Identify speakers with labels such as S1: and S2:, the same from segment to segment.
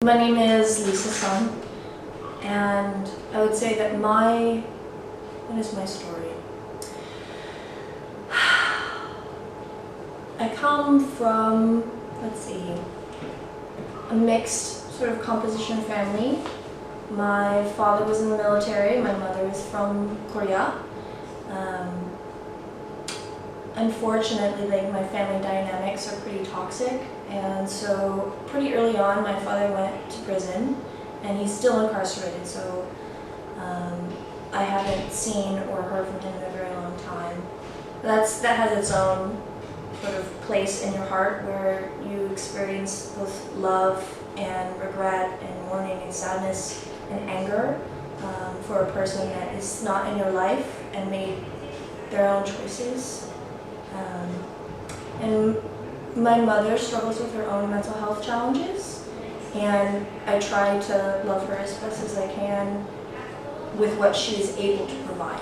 S1: My name is Lisa Sun, and I would say that what is my story? I come from, a mixed sort of composition family. My father was in the military, my mother is from Korea. Unfortunately, my family dynamics are pretty toxic, and so pretty early on my father went to prison, and he's still incarcerated, so I haven't seen or heard from him in a very long time. That has its own sort of place in your heart where you experience both love and regret and mourning and sadness and anger for a person that is not in your life and made their own choices. And my mother struggles with her own mental health challenges, and I try to love her as best as I can with what she is able to provide.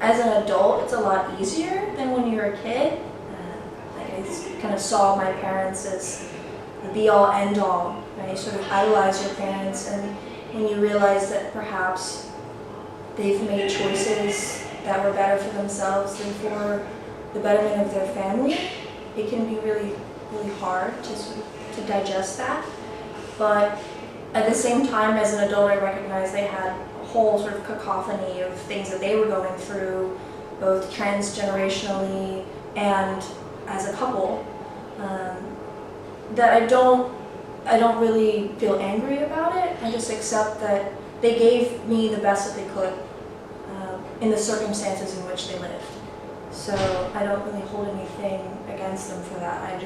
S1: As an adult, it's a lot easier than when you're a kid. I kind of saw my parents as the be-all, end-all. Right? You sort of idolize your parents, and when you realize that perhaps they've made choices that were better for themselves than for the betterment of their family, it can be really, really hard to digest that. But at the same time, as an adult, I recognize they had a whole sort of cacophony of things that they were going through, both transgenerationally and as a couple, that I don't really feel angry about it. I just accept that they gave me the best that they could in the circumstances in which they lived. So I don't really hold anything against them for that.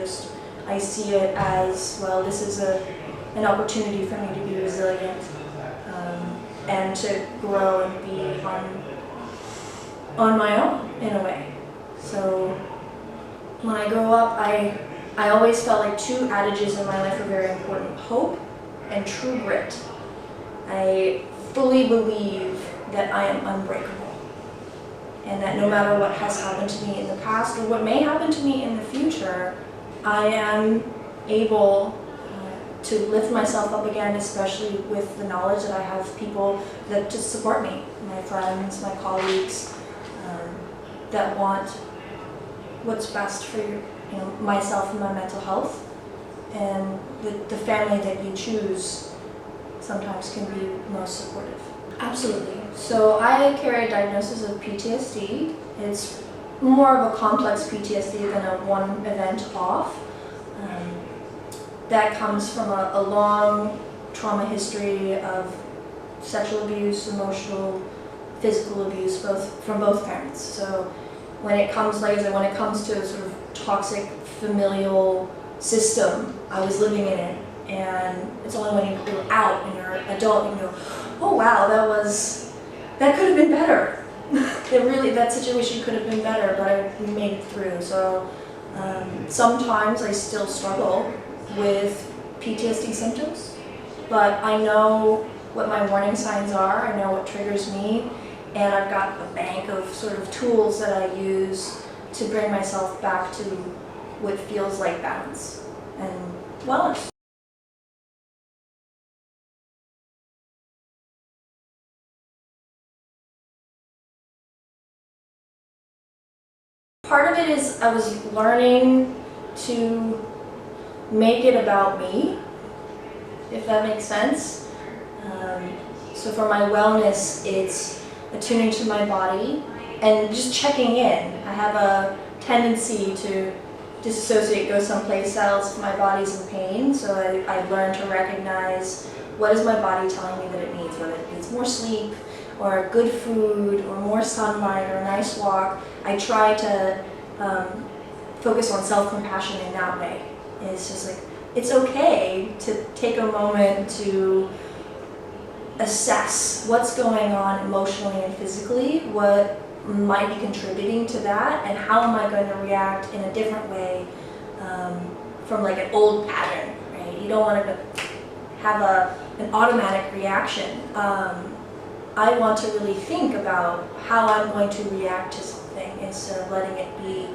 S1: I see it as, well, this is an opportunity for me to be resilient and to grow and be on my own in a way. So when I grow up, I always felt like two adages in my life were very important: hope and true grit. I fully believe that I am unbreakable, and that no matter what has happened to me in the past or what may happen to me in the future, I am able to lift myself up again, especially with the knowledge that I have people that just support me, my friends, my colleagues, that want what's best for myself and my mental health. And the family that you choose sometimes can be most supportive. Absolutely. So I carry a diagnosis of PTSD. It's more of a complex PTSD than a one event off. That comes from a long trauma history of sexual abuse, emotional, physical abuse, from both parents. So when it comes to a sort of toxic familial system, I was living in it, and it's only when you're out and you're an adult and you go, oh wow, that could have been better. That situation could have been better, but we made it through. So sometimes I still struggle with PTSD symptoms, but I know what my warning signs are, I know what triggers me, and I've got a bank of sort of tools that I use to bring myself back to what feels like balance and wellness. Part of it is I was learning to make it about me, if that makes sense. So for my wellness, it's attuning to my body and just checking in. I have a tendency to disassociate, go someplace else if my body's in pain, so I learned to recognize what is my body telling me that it needs, whether it needs more sleep, or good food, or more sunlight, or a nice walk. I try to focus on self-compassion in that way. It's just like, it's okay to take a moment to assess what's going on emotionally and physically, what might be contributing to that, and how am I going to react in a different way from like an old pattern, right? You don't want to have an automatic reaction. I want to really think about how I'm going to react to something instead of letting it be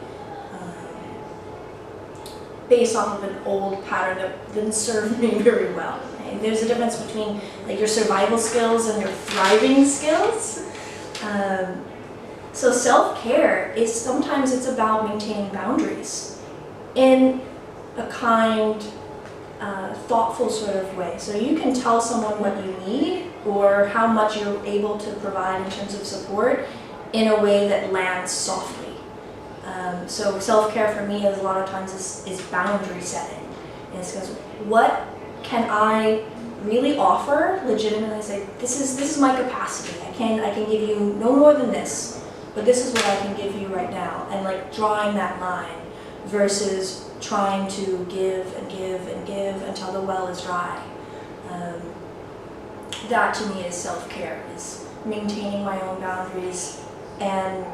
S1: based off of an old pattern that didn't serve me very well. Right? There's a difference between like your survival skills and your thriving skills. So self-care is sometimes it's about maintaining boundaries in a kind, thoughtful sort of way. So you can tell someone what you need or how much you're able to provide in terms of support in a way that lands softly. So self-care for me is a lot of times is boundary setting. And it's because what can I really offer legitimately say, this is my capacity. I can give you no more than this, but this is what I can give you right now. And like drawing that line versus trying to give and give and give until the well is dry. That to me is self-care, is maintaining my own boundaries and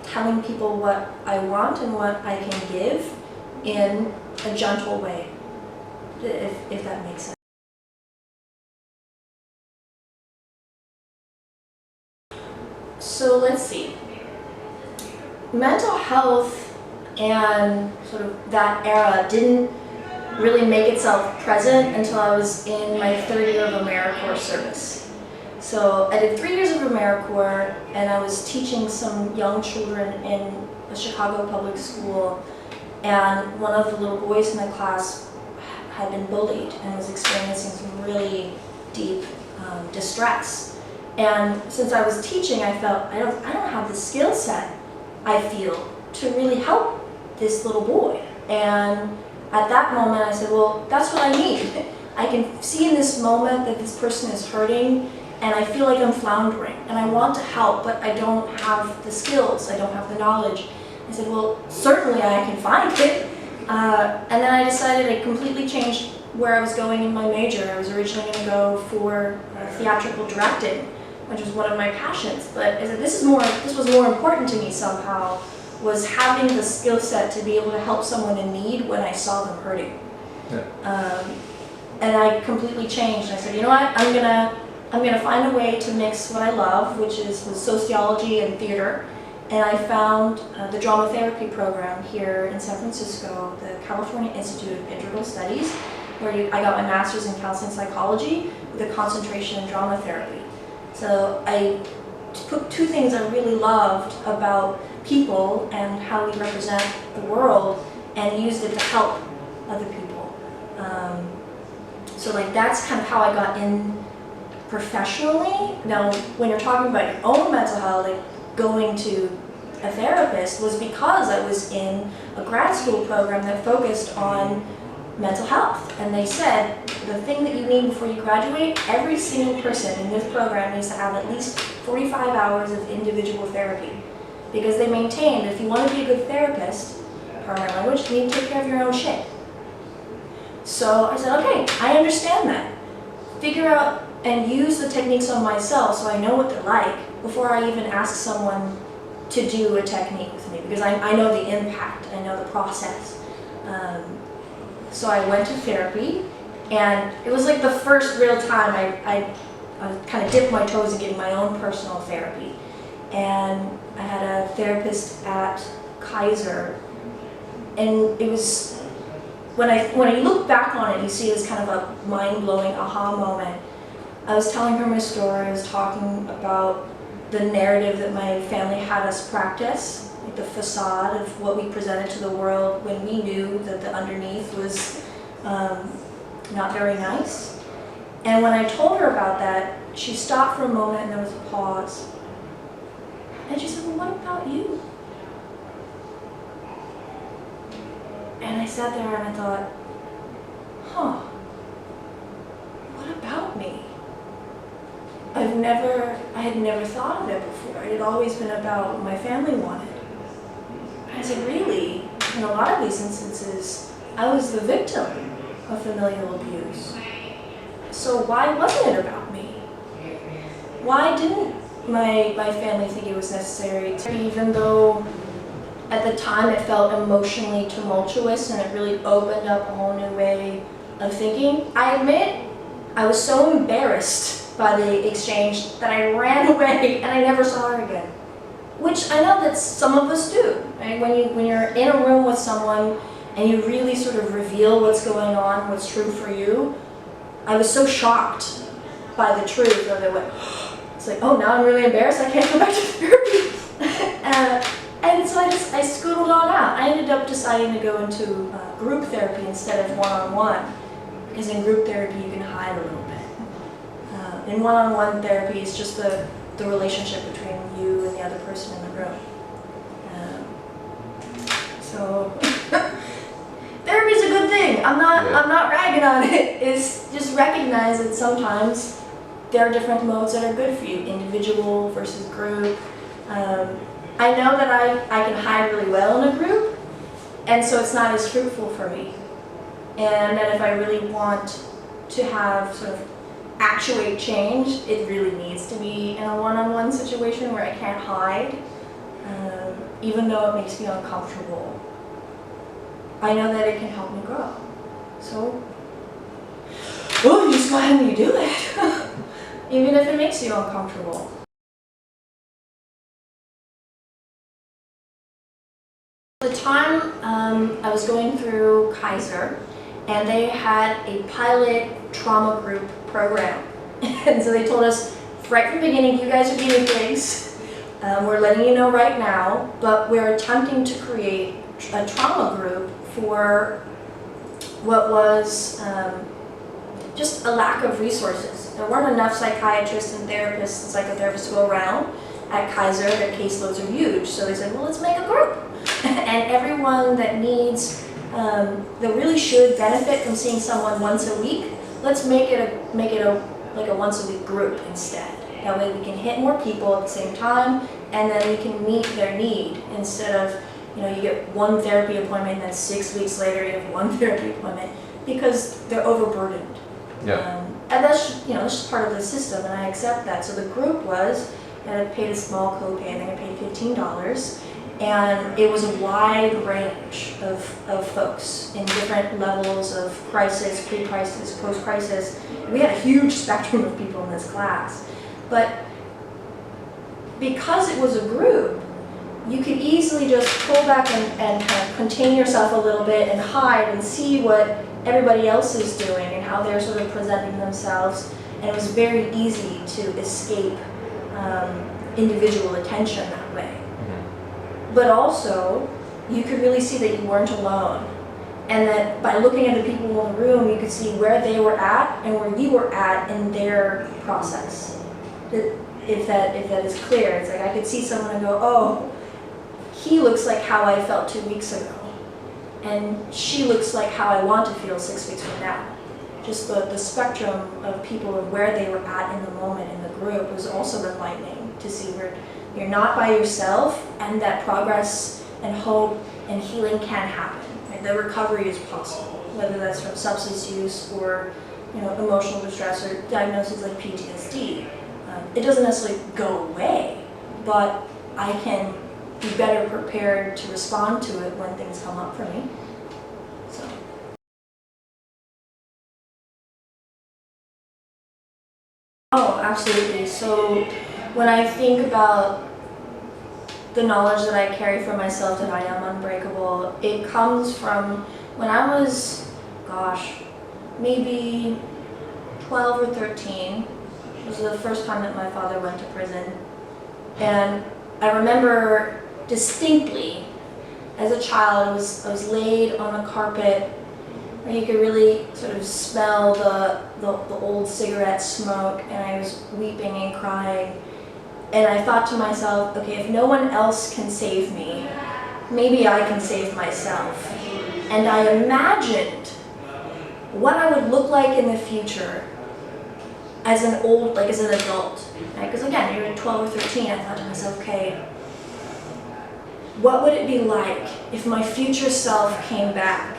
S1: telling people what I want and what I can give in a gentle way, if that makes sense. So let's see. Mental health and sort of that era didn't really make itself present until I was in my third year of AmeriCorps service. So I did 3 years of AmeriCorps and I was teaching some young children in a Chicago public school, and one of the little boys in the class had been bullied and was experiencing some really deep distress. And since I was teaching, I felt I don't have the skill set, I feel, to really help this little boy. And at that moment I said, well, that's what I need. I can see in this moment that this person is hurting and I feel like I'm floundering and I want to help, but I don't have the skills, I don't have the knowledge. I said, well, certainly I can find it. And then I decided I completely changed where I was going in my major. I was originally going to go for theatrical directing, which was one of my passions. But I said, this was more important to me somehow, was having the skill set to be able to help someone in need when I saw them hurting. Yeah. And I completely changed. I said, you know what, I'm gonna find a way to mix what I love, which was sociology and theater. And I found the drama therapy program here in San Francisco, the California Institute of Integral Studies, where I got my master's in counseling psychology with a concentration in drama therapy. So I took two things I really loved about people and how we represent the world and used it to help other people. So like that's kind of how I got in professionally. Now, when you're talking about your own mental health, like going to a therapist was because I was in a grad school program that focused on mental health. And they said, the thing that you need before you graduate, every single person in this program needs to have at least 45 hours of individual therapy. Because they maintain that if you want to be a good therapist, pardon my language, you need to take care of your own shit. So I said, okay, I understand that. Figure out and use the techniques on myself so I know what they're like before I even ask someone to do a technique with me, because I know the impact, I know the process. So I went to therapy, and it was like the first real time I kind of dipped my toes in getting my own personal therapy. And I had a therapist at Kaiser, and it was, when you look back on it, you see it as kind of a mind-blowing aha moment. I was telling her my story, I was talking about the narrative that my family had us practice, like the facade of what we presented to the world when we knew that the underneath was not very nice. And when I told her about that, she stopped for a moment and there was a pause. And she said, well, what about you? And I sat there and I thought, huh, what about me? I had never thought of it before. It had always been about what my family wanted. I said, really? In a lot of these instances, I was the victim of familial abuse. So why wasn't it about me? Why didn't my family think it was necessary to, even though at the time it felt emotionally tumultuous and it really opened up a whole new way of thinking? I admit, I was so embarrassed by the exchange that I ran away and I never saw her again. Which I know that some of us do. Right? When you're in a room with someone and you really sort of reveal what's going on, what's true for you, I was so shocked by the truth of it. It's like, oh, now I'm really embarrassed, I can't go back to therapy. And so I scootled on out. I ended up deciding to go into group therapy instead of one-on-one, because in group therapy you can hide a little bit. In one-on-one therapy, it's just the relationship between you and the other person in the room. So therapy is a good thing. I'm not ragging on it. It's just recognize that sometimes there are different modes that are good for you, individual versus group. I know that I can hide really well in a group, and so it's not as fruitful for me. And that if I really want to have sort of actuate change, it really needs to be in a one-on-one situation where I can't hide, even though it makes me uncomfortable. I know that it can help me grow. So, you just go ahead and you do it, even if it makes you uncomfortable. At the time, I was going through Kaiser, and they had a pilot trauma group program. And so they told us right from the beginning, you guys are guinea pigs. We're letting you know right now, but we're attempting to create a trauma group for what was just a lack of resources. There weren't enough psychiatrists and therapists and psychotherapists to go around at Kaiser. Their caseloads are huge. So they said, well, let's make a group. And everyone that needs, that really should benefit from seeing someone once a week, let's make it a once a week group instead. That way we can hit more people at the same time, and then we can meet their need instead of, you get one therapy appointment and then 6 weeks later you have one therapy appointment, because they're overburdened.
S2: Yeah.
S1: And that's just part of the system, and I accept that. So the group was, and I paid a small copay, I think I paid $15, and it was a wide range of folks in different levels of crisis, pre-crisis, post-crisis. We had a huge spectrum of people in this class. But because it was a group, you could easily just pull back and kind of contain yourself a little bit and hide and see what everybody else is doing and how they're sort of presenting themselves. And it was very easy to escape individual attention that way. But also, you could really see that you weren't alone. And that by looking at the people in the room, you could see where they were at and where you were at in their process. If that is clear, it's like I could see someone and go, oh, he looks like how I felt 2 weeks ago. And she looks like how I want to feel 6 weeks from now. Just the spectrum of people and where they were at in the moment in the group was also enlightening to see where you're not by yourself, and that progress and hope and healing can happen. Right? The recovery is possible, whether that's from substance use or emotional distress or diagnoses like PTSD. It doesn't necessarily go away, but I can be better prepared to respond to it when things come up for me. So. Oh, absolutely. So when I think about the knowledge that I carry for myself that I am unbreakable, it comes from when I was, maybe 12 or 13. It was the first time that my father went to prison. And I remember distinctly, as a child, I was laid on a carpet, and you could really sort of smell the old cigarette smoke, and I was weeping and crying. And I thought to myself, okay, if no one else can save me, maybe I can save myself. And I imagined what I would look like in the future as an adult. Because again, you're 12 or 13, I thought to myself, okay, what would it be like if my future self came back?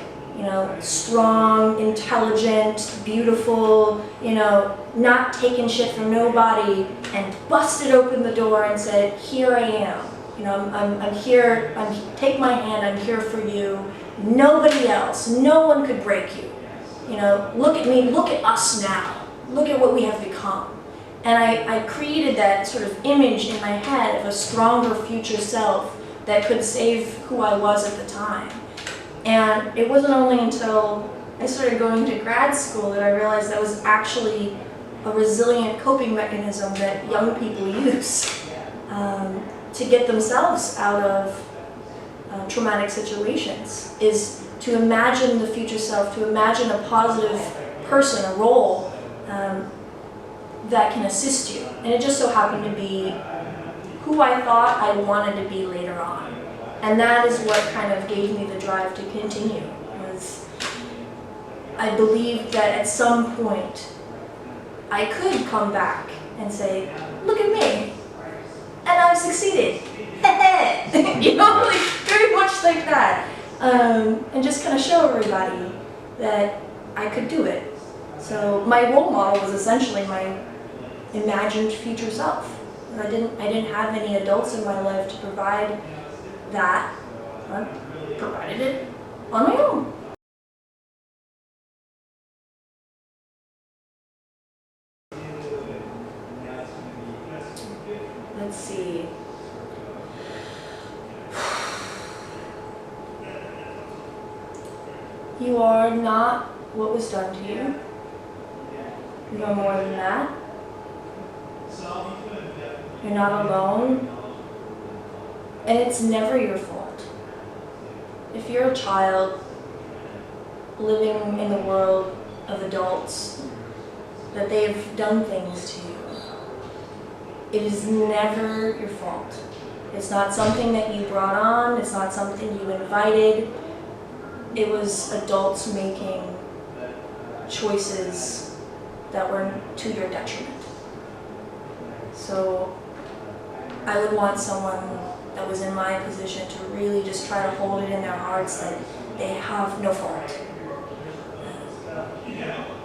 S1: Strong, intelligent, beautiful, not taking shit from nobody, and busted open the door and said, here I am. I'm here, take my hand, I'm here for you. Nobody else, no one could break you. Look at me, look at us now. Look at what we have become. And I created that sort of image in my head of a stronger future self that could save who I was at the time. And it wasn't only until I started going to grad school that I realized that was actually a resilient coping mechanism that young people use to get themselves out of traumatic situations, is to imagine the future self, to imagine a positive person, a role that can assist you. And it just so happened to be who I thought I wanted to be later on. And that is what kind of gave me the drive to continue. Was I believed that at some point I could come back and say, look at me, and I've succeeded. You know, like very much like that. And just kind of show everybody that I could do it. So my role model was essentially my imagined future self. I didn't have any adults in my life to provide that. I provided it on my own. Let's see. You are not what was done to you. You are more than that. You're not alone. And it's never your fault. If you're a child living in the world of adults, that they've done things to you, it is never your fault. It's not something that you brought on. It's not something you invited. It was adults making choices that were to your detriment. So I would want someone that was in my position to really just try to hold it in their hearts that they have no fault.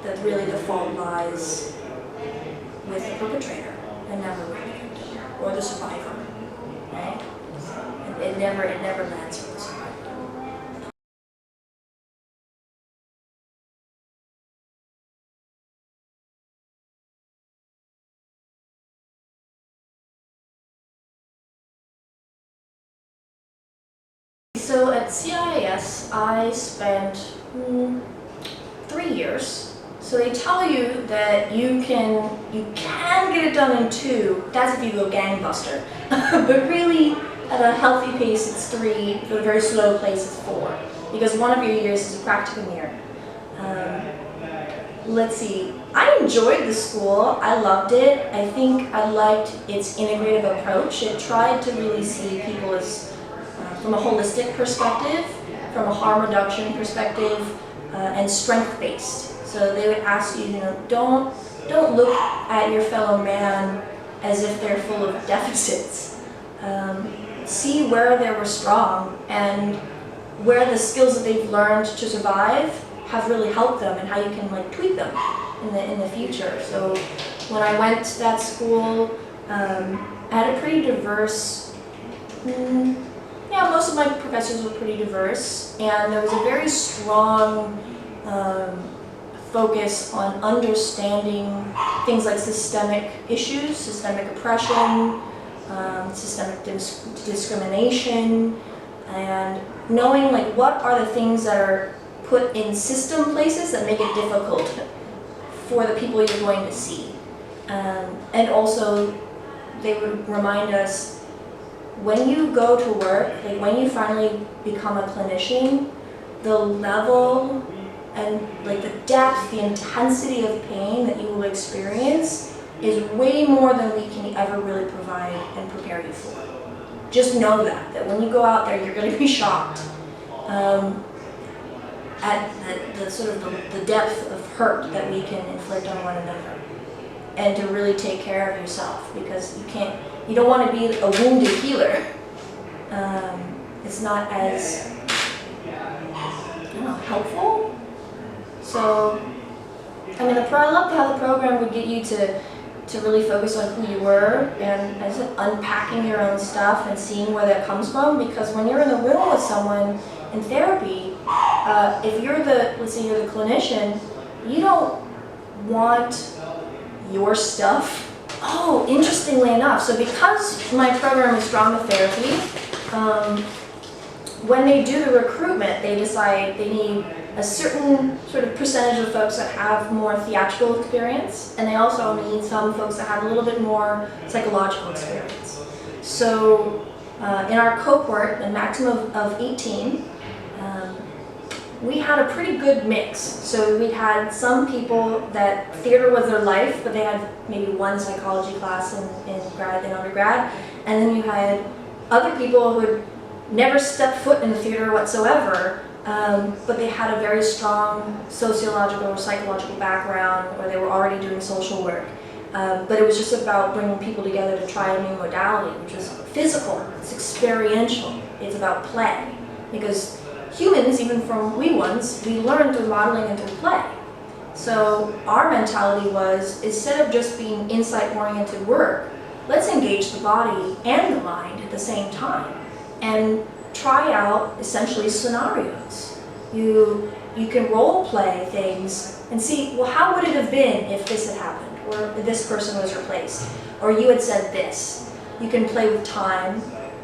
S1: That really the fault lies with the perpetrator and never with the victim or the survivor, right? It never lands with the survivor. So at CIIS, I spent 3 years. So they tell you that you can get it done in 2. That's if you go gangbuster. But really, at a healthy pace, it's 3. At a very slow pace, it's 4. Because one of your years is a practicum year. Let's see. I enjoyed the school. I loved it. I think I liked its integrative approach. It tried to really see people as from a holistic perspective, from a harm reduction perspective, and strength-based. So they would ask you, don't look at your fellow man as if they're full of deficits. See where they were strong and where the skills that they've learned to survive have really helped them, and how you can tweak them in the future. So when I went to that school, I had a pretty diverse. Most of my professors were pretty diverse, and there was a very strong focus on understanding things like systemic issues, systemic oppression, systemic discrimination, and knowing what are the things that are put in system places that make it difficult for the people you're going to see. And also, they would remind us, when you go to work, when you finally become a clinician, the level and the depth, the intensity of pain that you will experience is way more than we can ever really provide and prepare you for. Just know that when you go out there, you're going to be shocked at the sort of the depth of hurt that we can inflict on one another, and to really take care of yourself, because you don't want to be a wounded healer. It's not as helpful. So, I love how the program would get you to really focus on who you were, and as unpacking your own stuff and seeing where that comes from. Because when you're in the room with someone in therapy, if let's say you're the clinician, you don't want your stuff. Oh, interestingly enough, so because my program is drama therapy, when they do the recruitment, they decide they need a certain sort of percentage of folks that have more theatrical experience, and they also need some folks that have a little bit more psychological experience. So in our cohort, a maximum of 18, we had a pretty good mix. So we had some people that theater was their life, but they had maybe one psychology class in undergrad, and then you had other people who had never stepped foot in the theater whatsoever, but they had a very strong sociological or psychological background, or they were already doing social work. But it was just about bringing people together to try a new modality, which is physical, it's experiential, it's about play. Because humans, even from wee ones, we learn through modeling and through play. So our mentality was, instead of just being insight-oriented work, let's engage the body and the mind at the same time and try out essentially scenarios. You can role play things and see, well, how would it have been if this had happened, or if this person was replaced, or you had said this. You can play with time,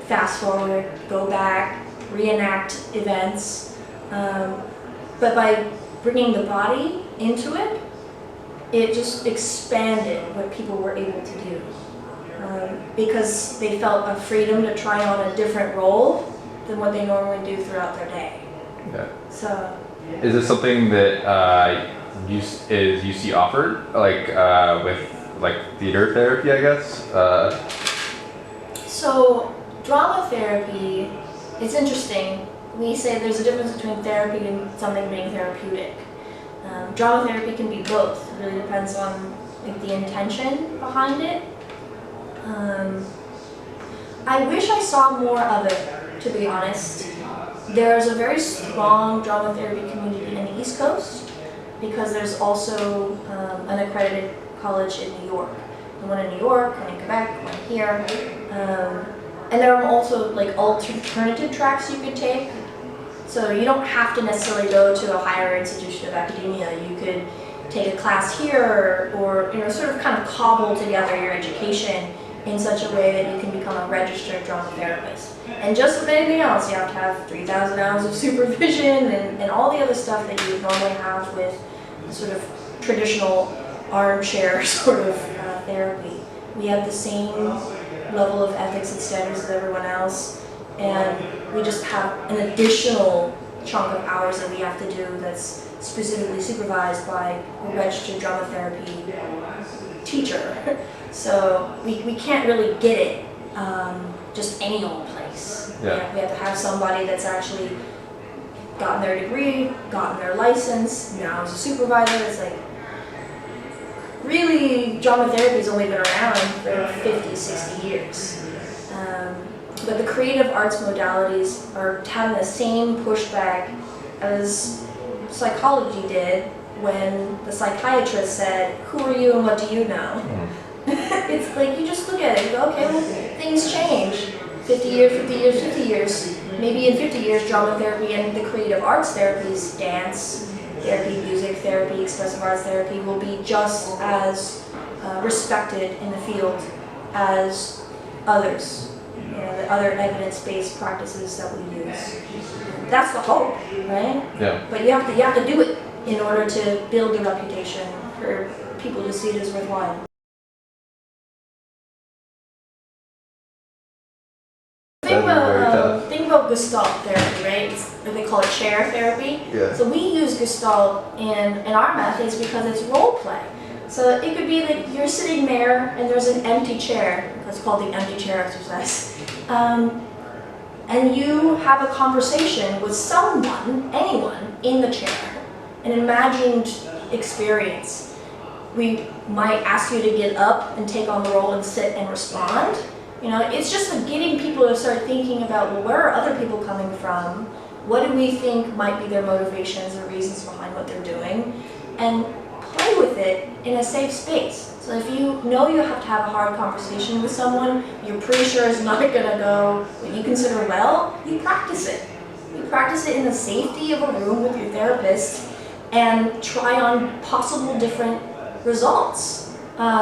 S1: fast forward, go back, reenact events, but by bringing the body into it, it just expanded what people were able to do. Because they felt a freedom to try on a different role than what they normally do throughout their day.
S2: Yeah.
S1: So,
S2: is this something that UC offered, like with theater therapy, I guess?
S1: So drama therapy, it's interesting. We say there's a difference between therapy and something being therapeutic. Drama therapy can be both. It really depends on the intention behind it. I wish I saw more of it, to be honest. There's a very strong drama therapy community in the East Coast, because there's also an accredited college in New York. One in New York, one in Quebec, one here. And there are also like alternative tracks you could take. So you don't have to necessarily go to a higher institution of academia. You could take a class here, or sort of kind of cobble together your education in such a way that you can become a registered drama therapist. And just with anything else, you have to have 3,000 hours of supervision and all the other stuff that you would normally have with sort of traditional armchair sort of therapy. We have the same level of ethics and standards as everyone else, and we just have an additional chunk of hours that we have to do that's specifically supervised by a registered drama therapy teacher. So we can't really get it just any old place.
S2: Yeah.
S1: We have to have somebody that's actually gotten their degree, gotten their license, now is a supervisor. It's like, really, drama therapy has only been around for 50, 60 years. But the creative arts modalities are having the same pushback as psychology did when the psychiatrist said, "Who are you and what do you know?" It's like, you just look at it and go, okay, well, things change. 50 years, 50 years, 50 years. Maybe in 50 years, drama therapy and the creative arts therapies, dance therapy, music therapy, expressive arts therapy, will be just as respected in the field as others, the other evidence-based practices that we use. That's the hope, right?
S2: Yeah.
S1: But you have to do it in order to build the reputation for people to see it as worthwhile. Think about Gestalt therapy, right? They call it chair therapy.
S2: Yeah.
S1: So we use Gestalt in our methods because it's role play. So it could be like you're sitting there and there's an empty chair. That's called the empty chair exercise. And you have a conversation with someone, anyone, in the chair, an imagined experience. We might ask you to get up and take on the role and sit and respond. It's just getting people to start thinking about, well, where are other people coming from? What do we think might be their motivations or reasons behind what they're doing? And play with it in a safe space. So if you know you have to have a hard conversation with someone, you're pretty sure it's not going to go what you consider well, you practice it. You practice it in the safety of a room with your therapist and try on possible different results.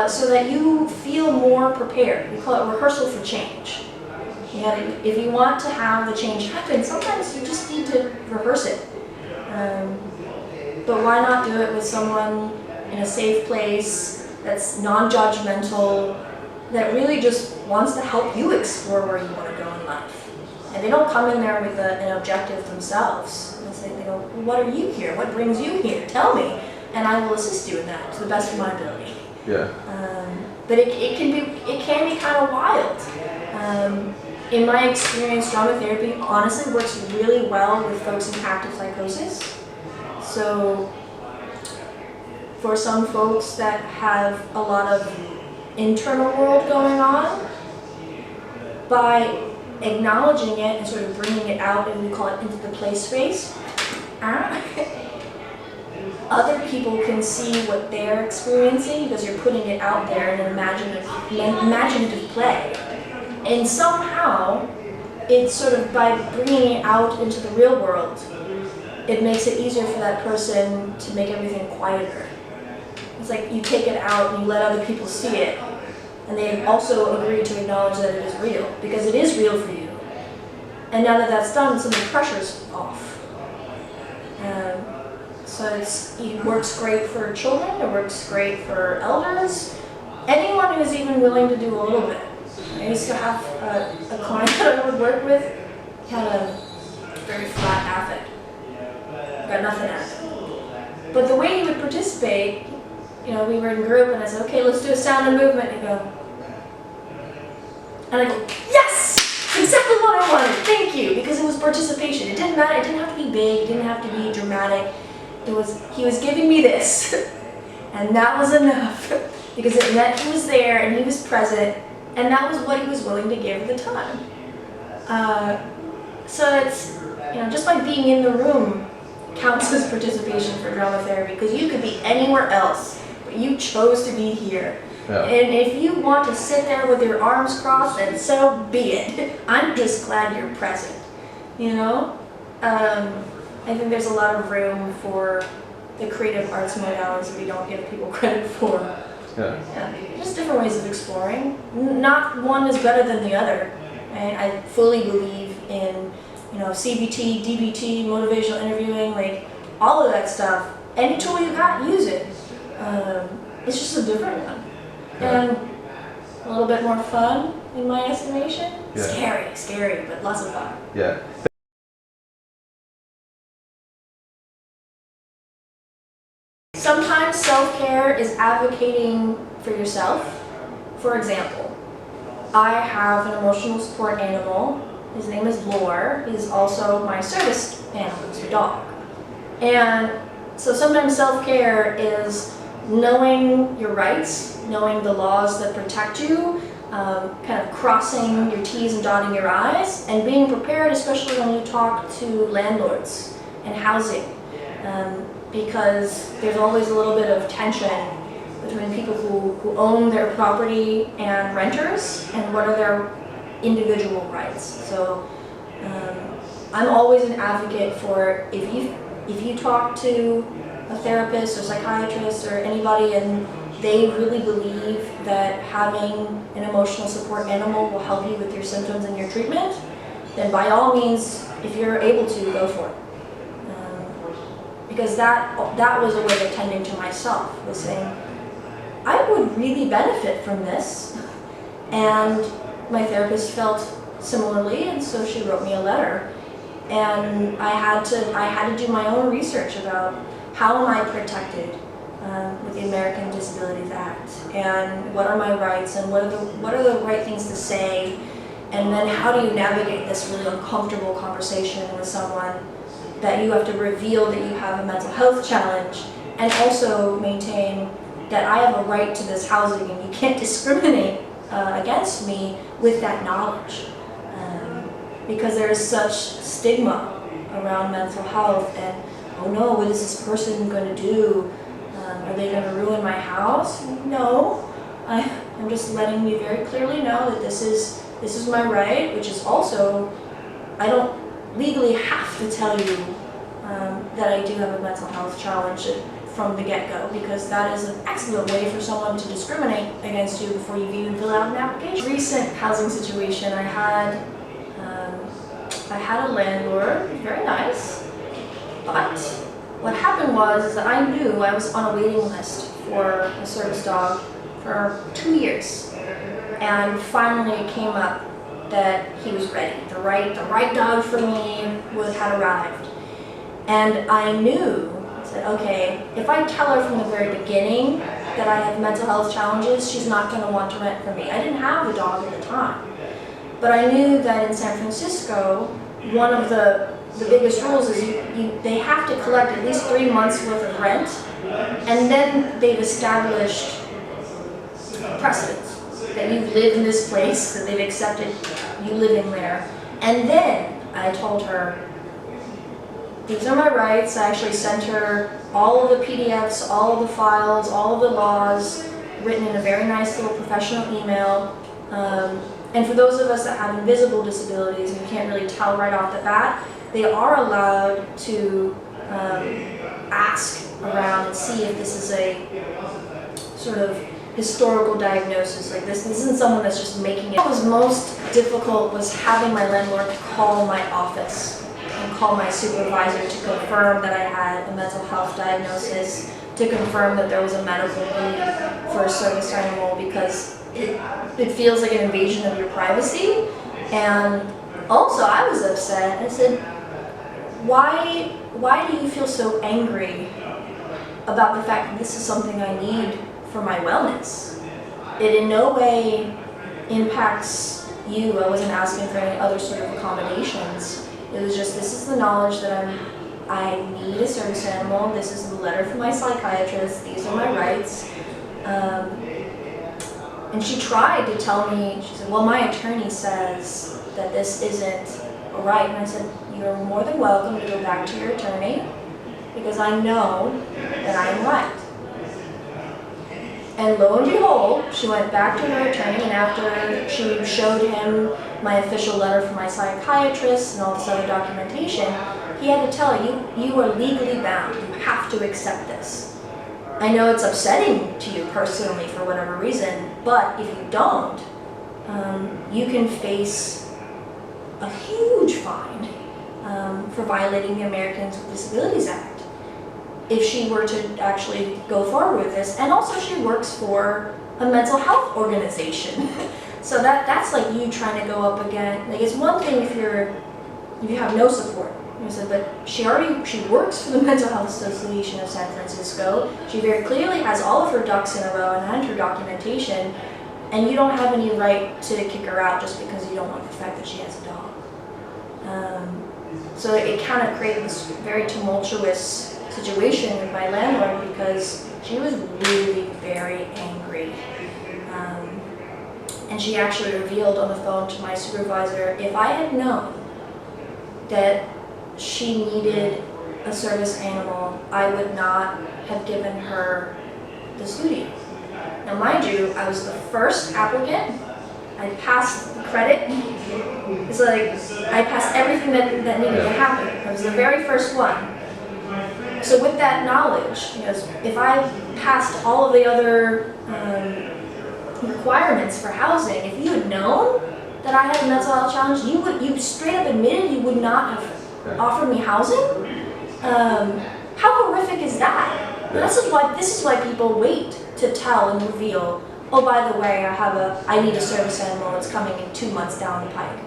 S1: So that you feel more prepared. We call it rehearsal for change. If you want to have the change happen, sometimes you just need to rehearse it. But why not do it with someone in a safe place that's non-judgmental, that really just wants to help you explore where you want to go in life. And they don't come in there with an objective themselves. They go, well, what are you here? What brings you here? Tell me. And I will assist you in that to the best of my ability.
S2: Yeah.
S1: But it can be kind of wild. In my experience, drama therapy honestly works really well with folks in active psychosis. So for some folks that have a lot of internal world going on, by acknowledging it and sort of bringing it out, and we call it into the play space, other people can see what they're experiencing because you're putting it out there in an imaginative play. And somehow, it's sort of by bringing it out into the real world, it makes it easier for that person to make everything quieter. It's like you take it out and you let other people see it, and they also agree to acknowledge that it is real, because it is real for you. And now that that's done, some of the pressure's off. So it works great for children, it works great for elders, anyone who's even willing to do a little bit. I used to have a client that I would work with, had a very flat affect, got nothing out of it. But the way he would participate, we were in group and I said, okay, let's do a sound and movement, and he'd go, and I go, yes! Exactly what I wanted, thank you, because it was participation. It didn't matter, it didn't have to be big, it didn't have to be dramatic. He was giving me this, and that was enough, because it meant he was there and he was present, and that was what he was willing to give at the time. So it's, just by being in the room counts as participation for drama therapy, because you could be anywhere else, but you chose to be here. Yeah. And if you want to sit there with your arms crossed, then so be it. I'm just glad you're present, I think there's a lot of room for the creative arts modalities that we don't give people credit for. Yeah. Just different ways of exploring. Not one is better than the other. I fully believe in, CBT, DBT, motivational interviewing, like all of that stuff. Any tool you got, use it. It's just a different one.
S2: Yeah.
S1: And a little bit more fun, in my estimation. Yeah. Scary, but lots of fun.
S2: Yeah.
S1: Sometimes self-care is advocating for yourself. For example, I have an emotional support animal. His name is Lore. He's also my service animal, he's a dog. And so sometimes self-care is knowing your rights, knowing the laws that protect you, kind of crossing your T's and dotting your I's, and being prepared, especially when you talk to landlords and housing. Because there's always a little bit of tension between people who own their property and renters, and what are their individual rights. So I'm always an advocate for if you talk to a therapist or psychiatrist or anybody and they really believe that having an emotional support animal will help you with your symptoms and your treatment, then by all means, if you're able to, go for it. Because that was a way of tending to myself, was saying, I would really benefit from this. And my therapist felt similarly, and so she wrote me a letter. And I had to do my own research about how am I protected with the American Disabilities Act, and what are my rights, and what are the right things to say, and then how do you navigate this really uncomfortable conversation with someone that you have to reveal that you have a mental health challenge, and also maintain that I have a right to this housing and you can't discriminate against me with that knowledge. Because there is such stigma around mental health, and oh no, what is this person going to do? Are they going to ruin my house? No, I'm just letting you very clearly know that this is my right, which is also, I don't legally have to tell you that I do have a mental health challenge from the get-go, because that is an excellent way for someone to discriminate against you before you've even filled out an application. Recent housing situation, I had a landlord, very nice, but what happened was that I knew I was on a waiting list for a service dog for 2 years, and finally it came up that he was ready. The right dog for me had arrived, and I knew. I said, okay, if I tell her from the very beginning that I have mental health challenges, she's not going to want to rent from me. I didn't have a dog at the time, but I knew that in San Francisco, one of the biggest rules is they have to collect at least 3 months worth of rent, and then they've established precedents that you've lived in this place, that they've accepted you living there. And then I told her, these are my rights. I actually sent her all of the PDFs, all of the files, all of the laws, written in a very nice little professional email. And for those of us that have invisible disabilities and you can't really tell right off the bat, they are allowed to ask around and see if this is a sort of historical diagnosis. Like this isn't someone that's just making it. What was most difficult was having my landlord call my office and call my supervisor to confirm that I had a mental health diagnosis, to confirm that there was a medical need for a service animal, because it feels like an invasion of your privacy. And also I was upset. I said, why do you feel so angry about the fact that this is something I need for my wellness? It in no way impacts you. I wasn't asking for any other sort of accommodations. It was just, this is the knowledge that I need a service animal. This is the letter from my psychiatrist. These are my rights. And she tried to tell me, she said, well, my attorney says that this isn't right. And I said, you're more than welcome to go back to your attorney, because I know that I am right. And lo and behold, she went back to her attorney, and after she showed him my official letter from my psychiatrist and all this other documentation, he had to tell her, you are legally bound. You have to accept this. I know it's upsetting to you personally for whatever reason, but if you don't, you can face a huge fine for violating the Americans with Disabilities Act if she were to actually go forward with this. And also she works for a mental health organization. So that's like you trying to go up again. Like, it's one thing if you have no support. I said, but she works for the Mental Health Association of San Francisco. She very clearly has all of her ducks in a row and her documentation, and you don't have any right to kick her out just because you don't like the fact that she has a dog. So it kind of created this very tumultuous situation with my landlord, because she was really very angry. And she actually revealed on the phone to my supervisor, if I had known that she needed a service animal, I would not have given her the studio. Now mind you, I was the first applicant. I passed the credit. It's like I passed everything that needed to happen. I was the very first one. So with that knowledge, if I passed all of the other requirements for housing, if you had known that I had a mental health challenge, you straight up admitted you would not have offered me housing? How horrific is that? This is why people wait to tell and reveal, oh, by the way, I need a service animal, it's coming in 2 months down the pike.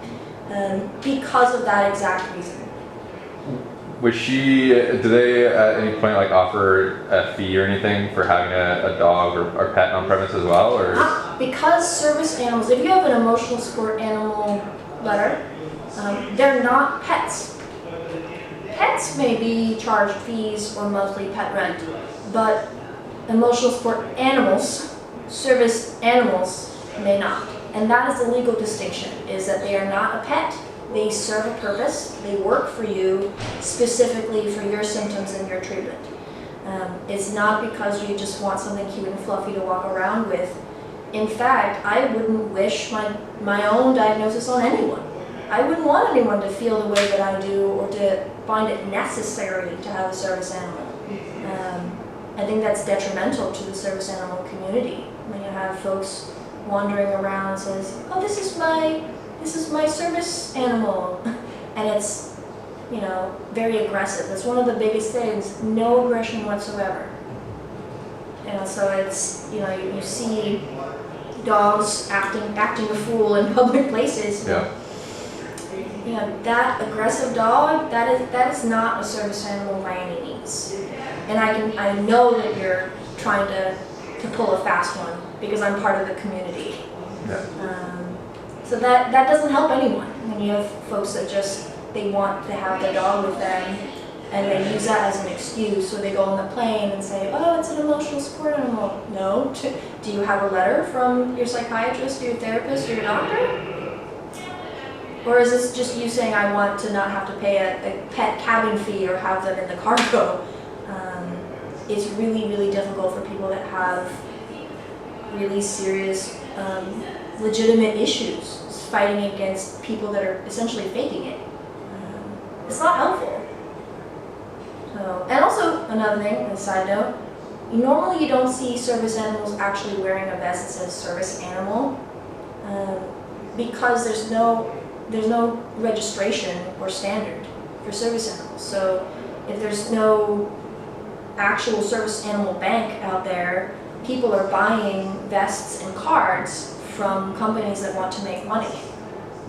S1: Because of that exact reason.
S2: Did they at any point offer a fee or anything for having a dog or pet on premise as well, or?
S1: Because service animals, if you have an emotional support animal letter, they're not pets. Pets may be charged fees or monthly pet rent, but emotional support animals, service animals, may not. And that is the legal distinction, is that they are not a pet. They serve a purpose. They work for you specifically for your symptoms and your treatment. It's not because you just want something cute and fluffy to walk around with. In fact, I wouldn't wish my own diagnosis on anyone. I wouldn't want anyone to feel the way that I do or to find it necessary to have a service animal. I think that's detrimental to the service animal community when you have folks wandering around and says, "Oh, this is my service animal," and it's, you know, very aggressive. That's one of the biggest things. No aggression whatsoever. You know, so it's, you know, you see dogs acting a fool in public places.
S2: Yeah.
S1: You know, that aggressive dog, that is not a service animal by any means. And I know that you're trying to pull a fast one because I'm part of the community.
S2: Yeah.
S1: So that doesn't help anyone when you have folks that just, they want to have their dog with them and they use that as an excuse, or they go on the plane and say, "Oh, it's an emotional support animal." No. Do you have a letter from your psychiatrist or your therapist or your doctor? Or is this just you saying, "I want to not have to pay a pet cabin fee or have them in the cargo"? It's really, really difficult for people that have really serious, legitimate issues fighting against people that are essentially faking it. It's not helpful. So, and also another thing, a side note, normally you don't see service animals actually wearing a vest that says service animal, because there's no registration or standard for service animals. So if there's no actual service animal bank out there, people are buying vests and cards from companies that want to make money.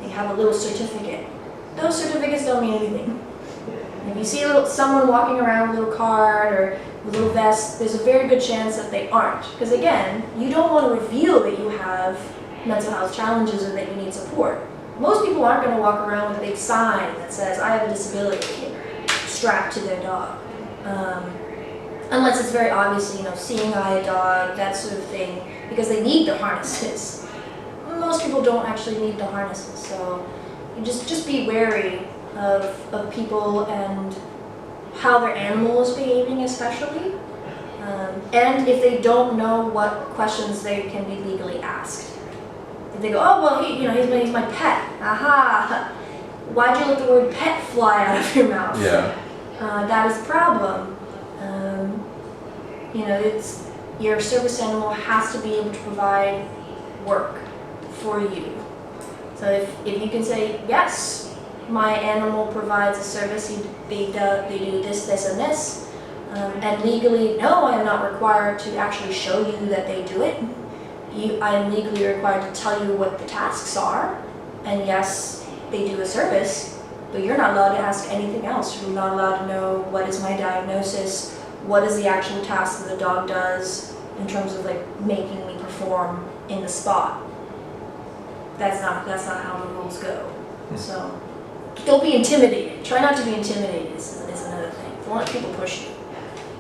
S1: They have a little certificate. Those certificates don't mean anything. If you see someone walking around with a little card or with a little vest, there's a very good chance that they aren't. Because again, you don't want to reveal that you have mental health challenges or that you need support. Most people aren't going to walk around with a big sign that says, "I have a disability," strapped to their dog. Unless it's very obviously, you know, seeing eye dog, that sort of thing, because they need the harnesses. Most people don't actually need the harnesses, so you just be wary of people and how their animal is behaving, especially. And if they don't know what questions they can be legally asked. If they go, "Oh, well, he's my pet." Aha! Why'd you let the word pet fly out of your mouth?
S2: Yeah.
S1: That is a problem. You know, your service animal has to be able to provide work for you. So if you can say, "Yes, my animal provides a service, they do this, this, and this," and legally, "No, I am not required to actually show you that they do it. I am legally required to tell you what the tasks are, and yes, they do a service, but you're not allowed to ask anything else. You're not allowed to know what is my diagnosis, what is the actual task that the dog does in terms of like making me perform in the spot." That's not how the rules go. So don't be intimidated. Try not to be intimidated is another thing. Don't let people push you.